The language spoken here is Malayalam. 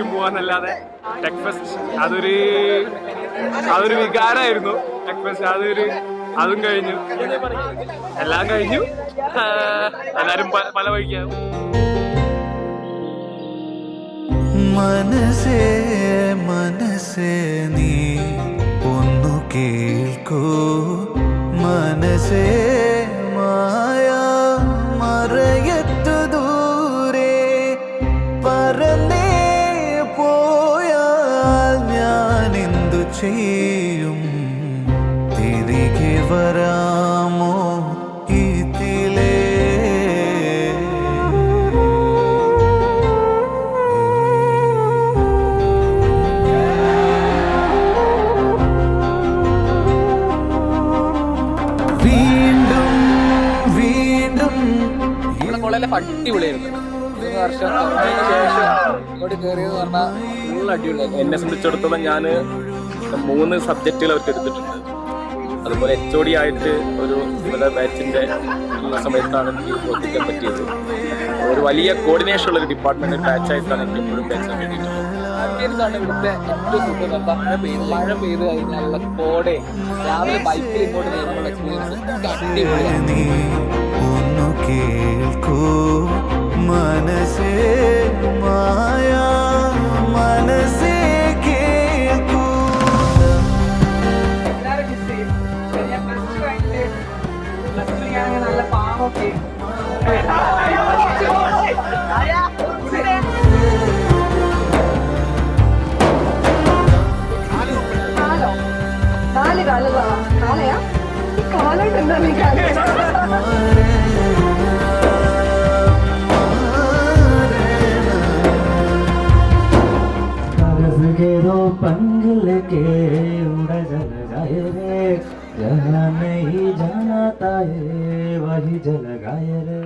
ശരിക്കും പോവാന്നല്ലാതെ ടെക് ഫെസ്റ്റ് അതൊരു വികാരമായിരുന്നു. ടെക് ഫെസ്റ്റ് അതും കഴിഞ്ഞു, എല്ലാം കഴിഞ്ഞു. എല്ലാരും പല വഴിക്കാവും. മനസ്സേ മനസ്സേ നീ ഒന്നു കേൾക്കൂ, മനസ്സേ മായ മറയത്തു ദൂരെ പറന്നേ പോയാൽ ഞാൻ എന്തു ചെയ്യും, തിരികെ വരാമോ ഇതിലേ? അടിപൊളിയായിരുന്നു. 3 വർഷം ശേഷം ഇങ്ങോട്ട് കയറിയെന്ന് പറഞ്ഞാൽ ഫുൾ അടിപൊളിയായിരുന്നു. എന്നെ സംബന്ധിച്ചിടത്തോളം ഞാൻ 3 സബ്ജക്റ്റുകൾ അവർക്ക് എടുത്തിട്ടുണ്ട്. അതുപോലെ HOD ആയിട്ട് ഇവിടെ ബാച്ചിൻ്റെ സമയത്താണ് എനിക്ക് പ്രവർത്തിക്കാൻ പറ്റിയത്. ഒരു വലിയ കോർഡിനേഷൻ ഉള്ള ഒരു ഡിപ്പാർട്ട്മെന്റ് ബാച്ചായിട്ടാണ് എനിക്ക് എപ്പോഴും ബാച്ചാൻ വേണ്ടിയിട്ടുള്ളത്. ആംബിയൻസാണ് ഇവിടുത്തെ ഏറ്റവും സുഖം. എന്താ മഴ പെയ്ത് കഴിഞ്ഞാലുള്ള കോടെ രാവിലെ ബൈക്കിൽ ഇങ്ങോട്ട് നേരിട്ടുള്ള എക്സ്പീരിയൻസ് അടിപൊളിയാണ്. കേൾക്കൂ മനസ്സേ മായ മനസ്സേ കേൾക്കൂ. നല്ല പാവൊക്കെ കാലയാ ഈ കാലായിട്ട് എന്താ നീ दो पंख लेके उड़ जल जाए रे, जहाँ नहीं जाना था वही जल गाए रे।